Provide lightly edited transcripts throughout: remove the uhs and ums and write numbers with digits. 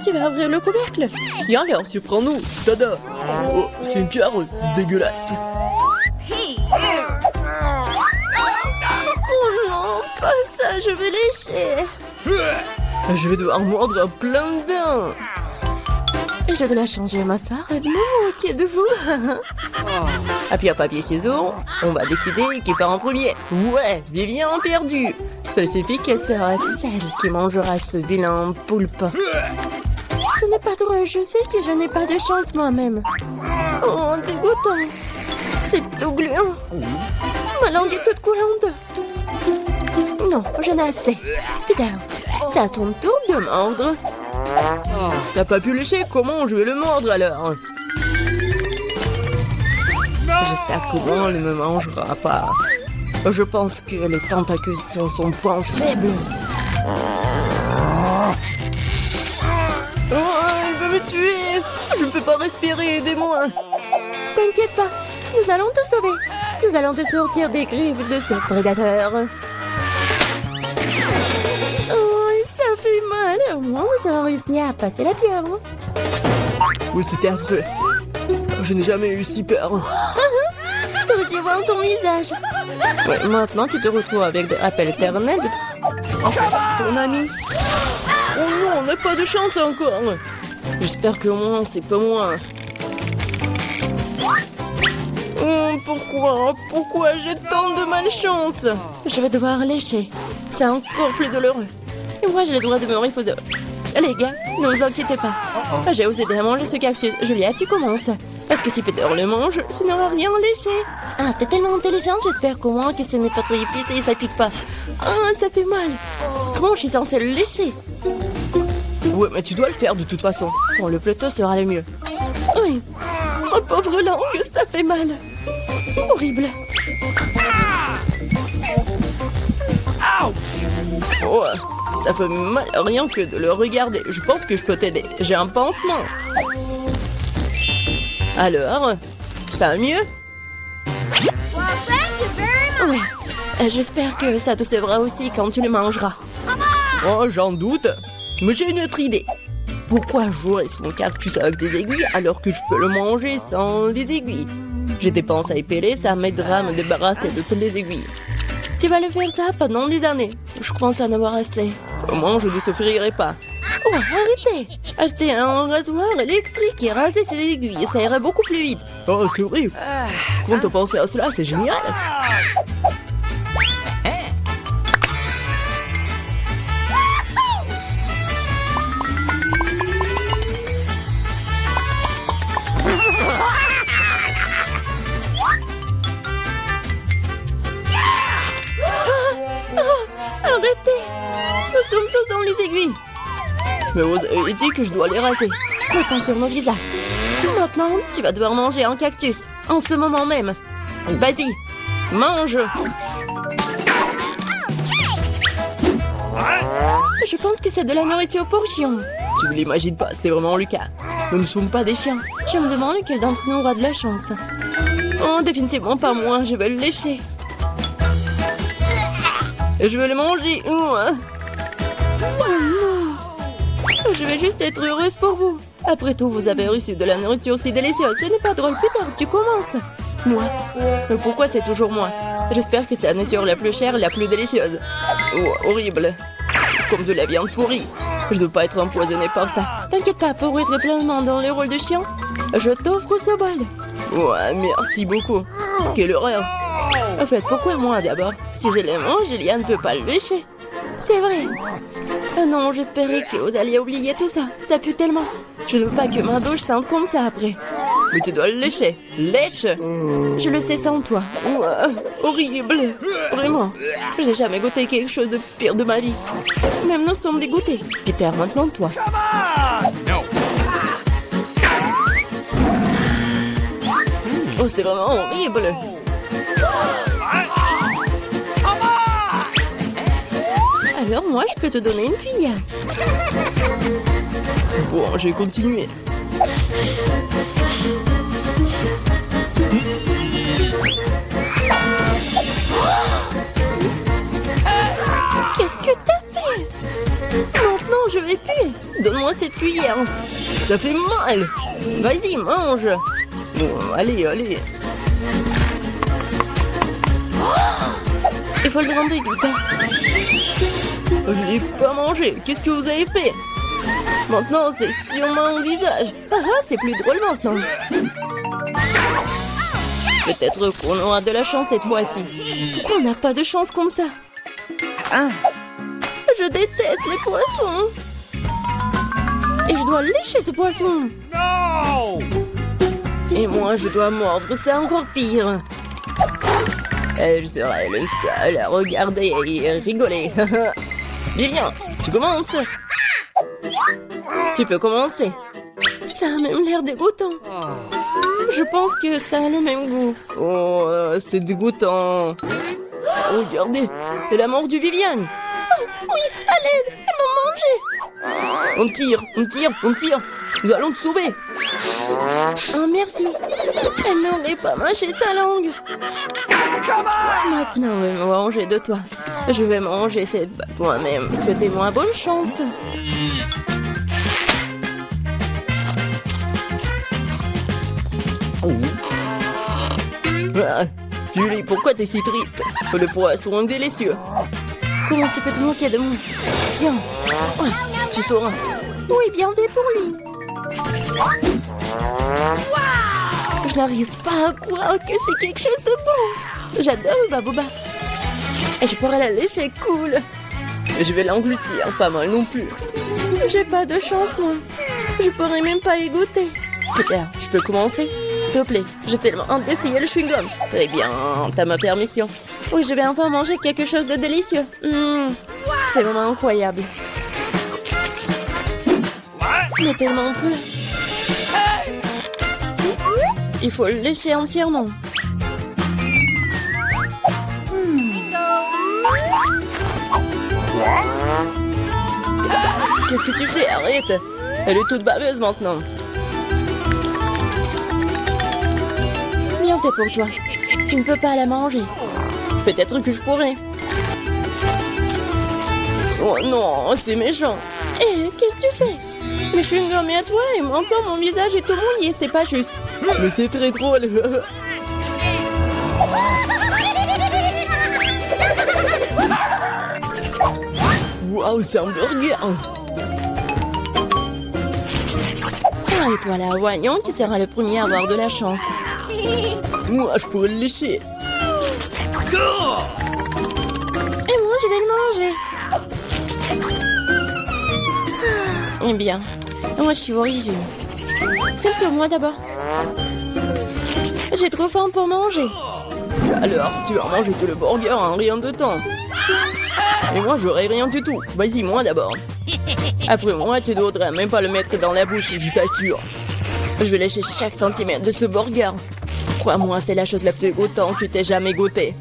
tu vas ouvrir le couvercle. Et alors, surprends-nous. Tada. Oh, c'est une cuillère dégueulasse. Oh non, pas ça, je vais lécher. Je vais devoir mordre plein de dents. J'ai de la chance, je vais m'asseoir et de me moquer de vous. Appui à papier ciseaux, on va décider qui part en premier. Ouais, Vivian perdu. Cela signifie qu'elle sera celle qui mangera ce vilain poulpe. Ce n'est pas drôle, je sais que je n'ai pas de chance moi-même. Oh, dégoûtant. C'est tout gluant. Ma langue est toute coulante. Non, j'en ai assez. Peter, c'est à ton tour de mordre. T'as pas pu lécher, comment je vais le mordre alors? J'espère que Ron ne me mangera pas. Je pense que les tentacules sont son point faible. Oh, il veut me tuer. Je ne peux pas respirer, aidez-moi. T'inquiète pas, nous allons te sauver. Nous allons te sortir des griffes de ce prédateur. Mal, au moins nous avons réussi à passer la pieuvre. Oui, c'était affreux. Je n'ai jamais eu si peur. T'aurais dû voir ton visage. Ouais, maintenant tu te retrouves avec des rappels éternels de... Enfin, ton ami. Oh non, on n'a pas de chance encore. J'espère que moins c'est pas moi. Pourquoi j'ai tant de malchance? Je vais devoir lécher. C'est encore plus douloureux. Et moi, j'ai le droit de me reposer. Les gars, ne vous inquiétez pas. J'ai osé déjà manger ce cactus. Julia, tu commences. Parce que si Peter le mange, tu n'auras rien léché. Ah, t'es tellement intelligente, j'espère qu'au moins que ce n'est pas trop épicé et ça pique pas. Ah, ça fait mal. Comment je suis censée le lécher? Ouais, mais tu dois le faire de toute façon. Bon, le plateau sera le mieux. Oui. Ma pauvre langue, ça fait mal. Horrible. Oh, ça fait mal rien que de le regarder. Je pense que je peux t'aider. J'ai un pansement. Alors, ça va mieux? Ouais. J'espère que ça te sauvera aussi quand tu le mangeras. Oh, j'en doute. Mais j'ai une autre idée. Pourquoi jouer son cactus avec des aiguilles alors que je peux le manger sans les aiguilles? J'ai des pinces à épeler, ça m'aidera à me débarrasser de toutes les aiguilles. Tu vas le faire ça pendant des années. Je commence à en avoir assez. Au moins, je ne souffrirai pas. Oh, arrêtez! Acheter un rasoir électrique et raser ses aiguilles, ça irait beaucoup plus vite. Oh, c'est horrible. Quand on pense à cela, c'est génial. Arrêtez! Nous sommes tous dans les aiguilles. Mais vous avez dit que je dois les raser. Mais pas sur nos visages. Maintenant, tu vas devoir manger un cactus. En ce moment même. Vas-y, mange. Je pense que c'est de la nourriture pour chiens. Tu ne l'imagines pas, c'est vraiment le cas. Nous ne sommes pas des chiens. Je me demande lequel d'entre nous aura de la chance. Oh, définitivement pas moi, je vais le lécher. Je vais le manger. Oh non. Je vais juste être heureuse pour vous. Après tout, vous avez reçu de la nourriture si délicieuse. Ce n'est pas drôle. Peter, tu commences. Moi. Pourquoi c'est toujours moi? J'espère que c'est la nourriture la plus chère, la plus délicieuse. Oh, horrible. Comme de la viande pourrie. Je ne dois pas être empoisonnée par ça. T'inquiète pas, pour être pleinement dans le rôle de chien, je t'offre ce bol. Ouais, merci beaucoup. Quelle horreur. En fait, pourquoi moi d'abord? Si je les mange, Julia ne peut pas le lécher. C'est vrai. Ah non, j'espérais que vous alliez oublier tout ça. Ça pue tellement. Je ne veux pas que ma bouche sente comme ça après. Mais tu dois le lécher. Lèche. Je le sais sans toi. Horrible. Vraiment. J'ai jamais goûté quelque chose de pire de ma vie. Même nous sommes dégoûtés. Peter, maintenant toi. Oh, c'est vraiment horrible. Alors moi, je peux te donner une cuillère. Bon, je vais continuer. Qu'est-ce que t'as fait? Maintenant, je vais puer. Donne-moi cette cuillère. Ça fait mal. Vas-y, mange. Bon, allez, allez. Il faut le rendre vite. Je l'ai pas mangé. Qu'est-ce que vous avez fait? Maintenant, c'est sur mon visage. Ah, c'est plus drôle maintenant. Peut-être qu'on aura de la chance cette fois-ci. Pourquoi on n'a pas de chance comme ça? Je déteste les poissons. Et je dois lécher ce poisson. No! Et moi, je dois mordre. C'est encore pire. Et je serai le seul à regarder et rigoler. Viens, tu commences. Tu peux commencer. Ça a même l'air dégoûtant. Je pense que ça a le même goût. Oh, c'est dégoûtant. Regardez, elle a mordu Viviane. Oh, oui, à l'aide, elle m'a mangé. On tire, on tire, on tire. Nous allons te sauver. Oh, merci. Elle n'aurait pas mâché sa langue. Maintenant, je vais manger de toi. Je vais manger cette batte moi-même. Souhaitez-moi bonne chance. Ah, Julie, pourquoi t'es si triste? Le poisson est délicieux. Comment tu peux te moquer de moi? Tiens, ouais, tu sauras. Oui, bien fait pour lui. Je n'arrive pas à croire que c'est quelque chose de bon. J'adore Baboba. Et je pourrais la lécher cool. Je vais l'engloutir, pas mal non plus. J'ai pas de chance, moi. Je pourrais même pas y goûter. Super, je peux commencer? S'il te plaît, j'ai tellement hâte d'essayer le chewing-gum. Très bien, t'as ma permission. Oui, je vais enfin manger quelque chose de délicieux. C'est vraiment incroyable. Mais tellement peu. Il faut le lécher entièrement. Qu'est-ce que tu fais? Arrête! Elle est toute baveuse maintenant. Bien fait pour toi. Tu ne peux pas la manger. Peut-être que je pourrais. Oh non, c'est méchant. Eh, qu'est-ce que tu fais? Le chewing-gum est à toi et encore mon visage est tout mouillé, c'est pas juste. Mais c'est très drôle. Waouh, c'est un burger. Ah, et toi là, voyons qui sera le premier à avoir de la chance. Moi, je pourrais le lécher. Et moi, je vais le manger. Eh bien, moi, je suis au régime. Prends sur moi d'abord. J'ai trop faim pour manger. Alors, tu vas manger tout le burger en rien de temps. Et moi, j'aurai rien du tout. Vas-y, moi d'abord. Après moi, tu ne devrais même pas le mettre dans la bouche, je t'assure. Je vais lécher chaque centimètre de ce burger. Crois-moi, c'est la chose la plus dégoûtante que tu t'aies jamais goûtée.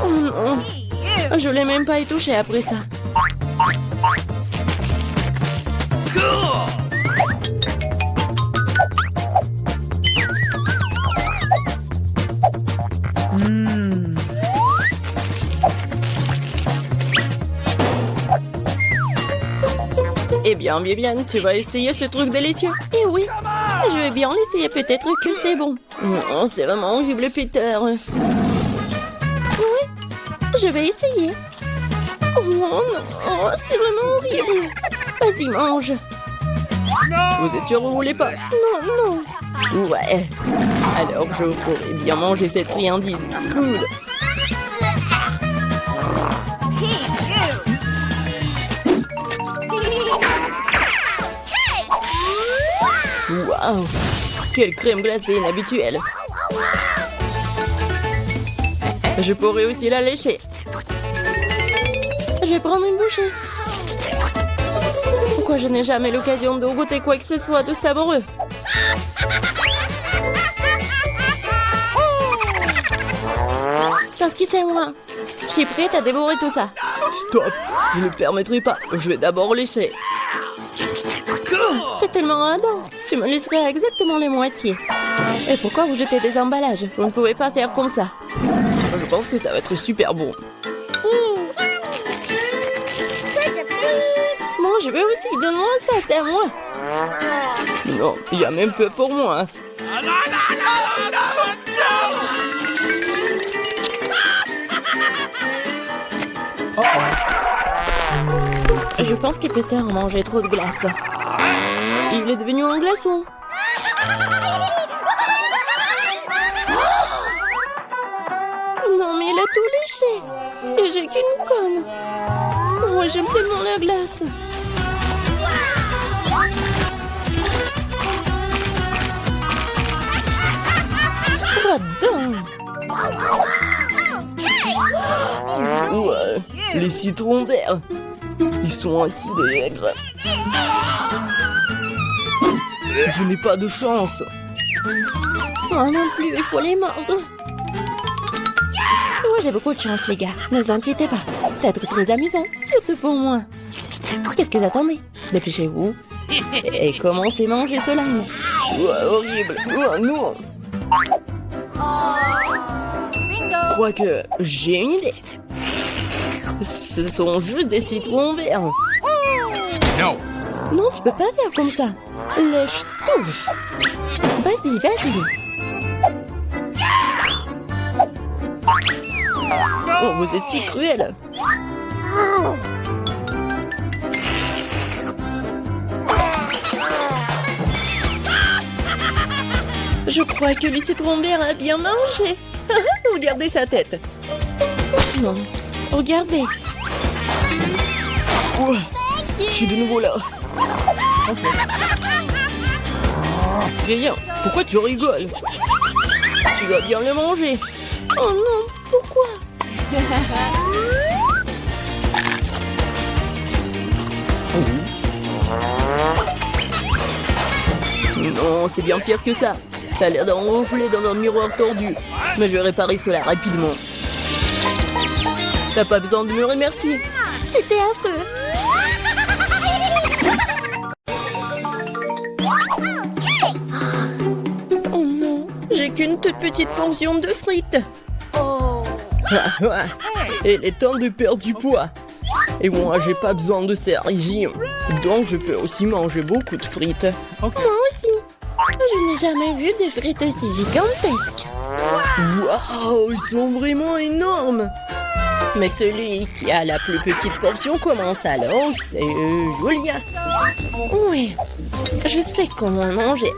Oh non. Je l'ai même pas y touché après ça. Eh bien, Viviane, tu vas essayer ce truc délicieux? Eh oui, je vais bien l'essayer, peut-être que c'est bon. Oh, c'est vraiment horrible, Peter. Oui, je vais essayer. Oh non, c'est vraiment horrible. Vas-y, mange. Vous êtes sûr que vous voulez pas? Non. Ouais. Alors, je pourrais bien manger cette friandise. Cool. Waouh! Quelle crème glacée inhabituelle! Je pourrais aussi la lécher. Je vais prendre une bouchée. Pourquoi je n'ai jamais l'occasion de goûter quoi que ce soit de savoureux? Parce que c'est moi. Je suis prête à dévorer tout ça. Stop! Je ne permettrai pas. Je vais d'abord lécher. T'es tellement radin. Tu me laisserais exactement les moitiés. Et pourquoi vous jetez des emballages? Vous ne pouvez pas faire comme ça. Je pense que ça va être super bon. Pizza, please. Je veux aussi, donne-moi ça, c'est à moi. Non, il y a même peu pour moi. Je pense que Peter a mangé trop de glace. Il est devenu un glaçon. Non, mais il a tout léché. Et j'ai qu'une conne. Oh, j'aime tellement la glace. Radin. Ouais, les citrons verts. Ils sont acides et aigres. Je n'ai pas de chance. Moi non plus, il faut les mordre. Moi, j'ai beaucoup de chance, les gars. Ne vous inquiétez pas. Ça va être très amusant, surtout pour moi. Qu'est-ce que vous attendez? Dépêchez-vous. Et commencez à manger ce lime. Ouais, horrible. Oh, non. Quoique, j'ai une idée. Ce sont juste des citrons verts. No. Non, tu peux pas faire comme ça. Lèche tout. Vas-y, vas-y. Oh, vous êtes si cruel. Je crois que le citron vert a bien mangé. Regardez sa tête. Non, regardez. Oh, je suis de nouveau là. Viens, pourquoi tu rigoles? Tu dois bien le manger. Oh non, pourquoi? Non, c'est bien pire que ça. T'as l'air d'enrouler dans un miroir tordu. Mais je vais réparer cela rapidement. T'as pas besoin de me remercier. C'était affreux. Oh non, j'ai qu'une toute petite portion de frites. Il est temps de perdre du poids. Et moi, j'ai pas besoin de ces régimes. Donc, je peux aussi manger beaucoup de frites. Moi aussi. Je n'ai jamais vu des frites aussi gigantesques. Waouh, ils sont vraiment énormes. Mais celui qui a la plus petite portion commence alors, c'est Julia. Oui, je sais comment manger.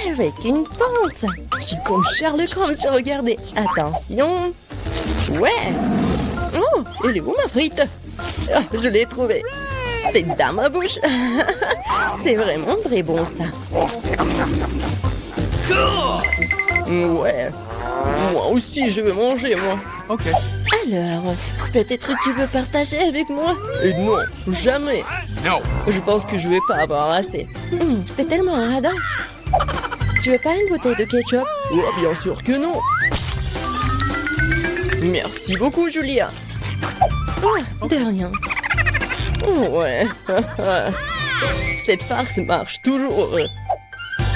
Avec une pince. Je suis comme Sherlock Holmes, regardez. Attention. Ouais. Oh, elle est où ma frite? Ah, je l'ai trouvée. C'est dans ma bouche. C'est vraiment très bon ça. Ouais. Moi aussi, je veux manger, moi. Ok. Alors, peut-être tu veux partager avec moi? Et non, jamais. No. Je pense que je vais pas avoir assez. T'es tellement un radin. Tu veux pas une bouteille de ketchup? Oh, bien sûr que non. Merci beaucoup, Julia. Oh, de rien. Oh, ouais. Cette farce marche toujours.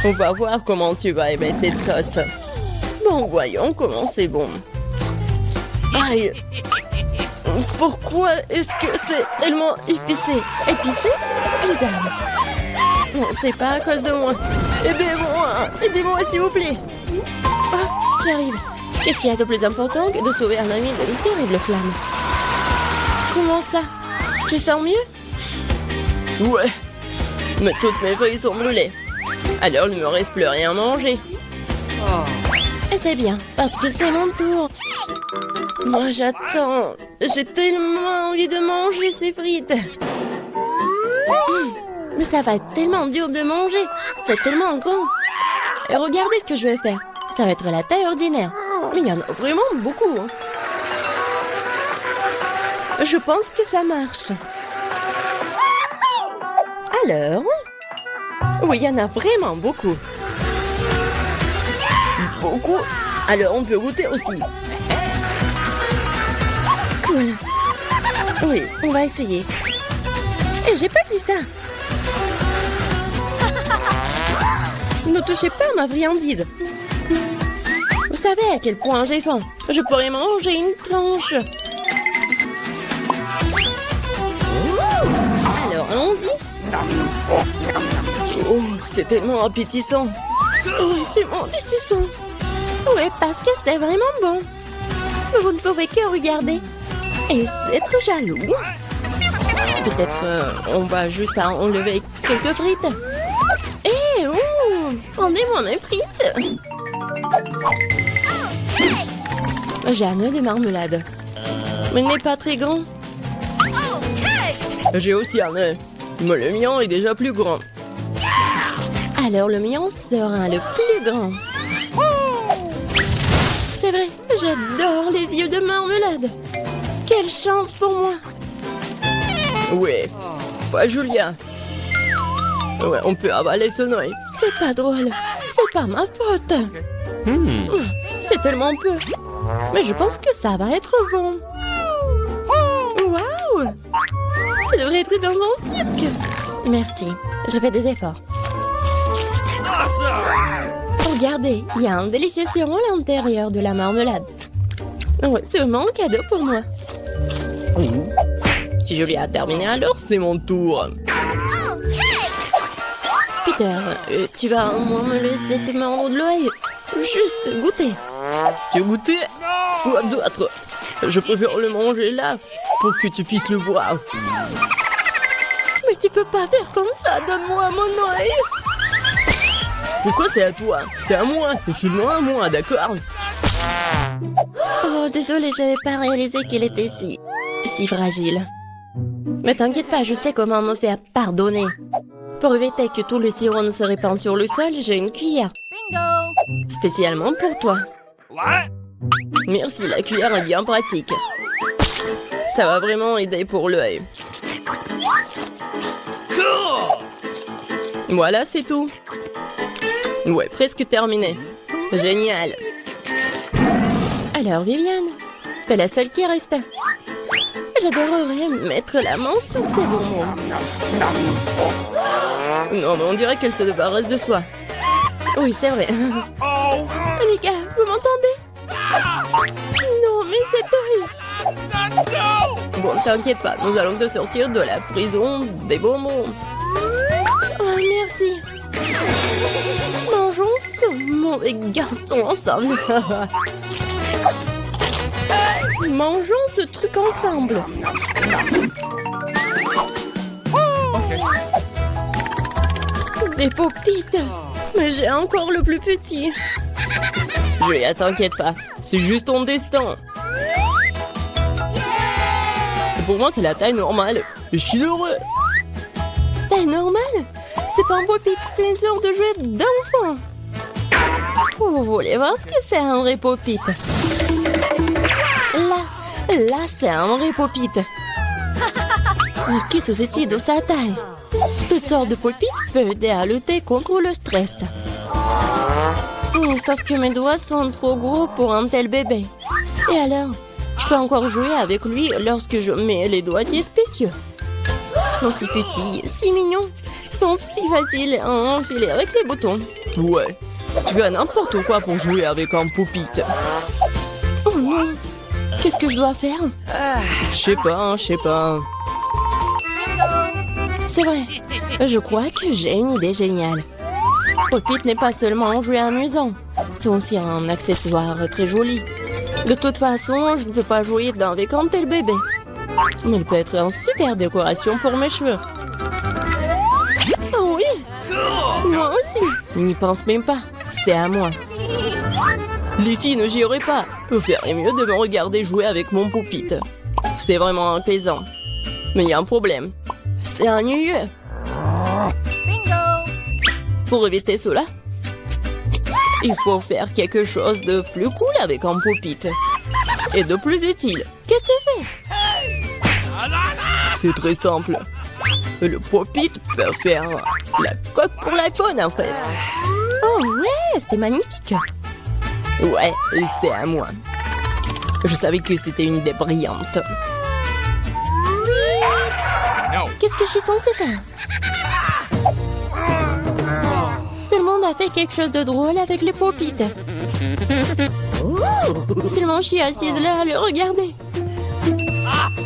On va voir comment tu vas aimer cette sauce. Bon, voyons comment c'est bon. Aïe. Pourquoi est-ce que c'est tellement épicé? Épicé? Bizarre. C'est pas à cause de moi. Aidez-moi! Aidez-moi, s'il vous plaît! Oh, j'arrive. Qu'est-ce qu'il y a de plus important que de sauver un ami d'une terrible flamme? Comment ça? Tu sens mieux? Ouais. Mais toutes mes feuilles sont brûlées. Alors il ne me reste plus rien à manger. Et c'est bien, parce que c'est mon tour. Moi j'attends. J'ai tellement envie de manger ces frites. Mais ça va être tellement dur de manger. C'est tellement grand. Et regardez ce que je vais faire. Ça va être la taille ordinaire. Mais il y en a vraiment beaucoup. Hein. Je pense que ça marche. Alors? Oui, il y en a vraiment beaucoup. Beaucoup? Alors on peut goûter aussi. Cool. Oui, on va essayer. Et j'ai pas dit ça. Ne touchez pas à ma friandise. Vous savez à quel point j'ai faim. Je pourrais manger une tranche. Alors, allons-y. Oh, c'est tellement appétissant. Oh, vraiment appétissant. Oui, parce que c'est vraiment bon. Vous ne pouvez que regarder. Et être jaloux. Peut-être on va juste enlever quelques frites. Eh, oh, rendez-moi mes frites. J'ai un œuf de marmelade. Mais il n'est pas très grand. J'ai aussi un œuf. Mais le mien est déjà plus grand. Alors le mien sera le plus grand. C'est vrai, j'adore les yeux de marmelade. Quelle chance pour moi. Ouais, pas Julia. Ouais, on peut avaler son œil. C'est pas drôle. C'est pas ma faute. C'est tellement peu. Mais je pense que ça va être bon. Waouh! Ça devrait être dans un cirque. Merci, je fais des efforts. Regardez, il y a un délicieux sirop à l'intérieur de la marmelade. Ouais, c'est vraiment un cadeau pour moi. Si Julia a terminé, alors c'est mon tour. Peter, tu vas au moins me laisser te mordre de l'œil. Juste goûter. Tu veux goûter? Soit d'autres. Je préfère le manger là, pour que tu puisses le voir. Mais tu peux pas faire comme ça, donne-moi mon œil. Pourquoi c'est à toi? C'est à moi, et seulement à moi, d'accord? Oh, désolé, j'avais pas réalisé qu'il était si fragile. Mais t'inquiète pas, je sais comment me faire pardonner. Pour éviter que tout le sirop ne se répande sur le sol, j'ai une cuillère. Bingo! Spécialement pour toi. What? Merci, la cuillère est bien pratique. Ça va vraiment aider pour l'œil. Voilà, c'est tout. Ouais, presque terminé. Génial. Alors, Viviane, t'es la seule qui reste. J'adorerais mettre la main sur ces bonbons. Non, mais on dirait qu'elle se débarrasse de soi. Oui, c'est vrai. Les gars, vous m'entendez? Non, mais c'est horrible. Bon, t'inquiète pas, nous allons te sortir de la prison des bonbons. Oh, merci. Mangeons ce mauvais garçon ensemble. Mangeons ce truc ensemble. Des popites. Mais j'ai encore le plus petit. Julia, t'inquiète pas. C'est juste ton destin. Pour moi, c'est la taille normale. Je suis heureux. Taille normale? C'est pas un popite, c'est une sorte de jouet d'enfant. Vous voulez voir ce que c'est un vrai popite? Là, c'est un vrai popite. Mais qu'est-ce que c'est de sa taille? Toutes sortes de popites peuvent aider à lutter contre le stress. Sauf que mes doigts sont trop gros pour un tel bébé. Et alors, je peux encore jouer avec lui lorsque je mets les doigtiers spéciaux. Ils sont si petits, si mignons. Ils sont si faciles à enfiler avec les boutons. Ouais, tu fais n'importe quoi pour jouer avec un popite. Oh non, qu'est-ce que je dois faire? Je sais pas. C'est vrai, je crois que j'ai une idée géniale. Popite n'est pas seulement un jouet amusant, c'est aussi un accessoire très joli. De toute façon, je ne peux pas jouer avec un tel bébé. Mais il peut être une super décoration pour mes cheveux. Oh oui, moi aussi. N'y pense même pas, c'est à moi. Les filles ne giraient pas. Vous feriez mieux de me regarder jouer avec mon popite. C'est vraiment apaisant. Mais il y a un problème. C'est ennuyeux. Pour éviter cela, il faut faire quelque chose de plus cool avec un popite. Et de plus utile. Qu'est-ce que tu fais? C'est très simple. Le popite peut faire la coque pour l'iPhone en fait. Oh ouais, c'est magnifique. Ouais, c'est à moi. Je savais que c'était une idée brillante. Qu'est-ce que je suis censée faire? Tout le monde a fait quelque chose de drôle avec les popites. Seulement je suis assise là à le regarder.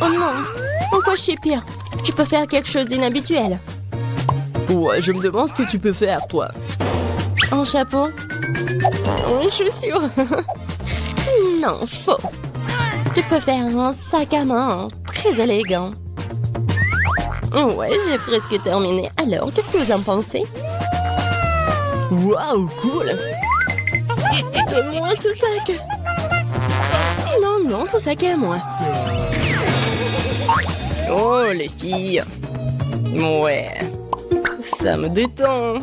Oh non, pourquoi je sais pire? Tu peux faire quelque chose d'inhabituel. Ouais, je me demande ce que tu peux faire, toi. Un chapeau? Une chaussure? Non, faux. Tu peux faire un sac à main très élégant. Ouais, j'ai presque terminé. Alors, qu'est-ce que vous en pensez? Waouh, cool! Donne-moi ce sac. Non, ce sac est à moi. Oh, les filles. Ouais, ça me détend.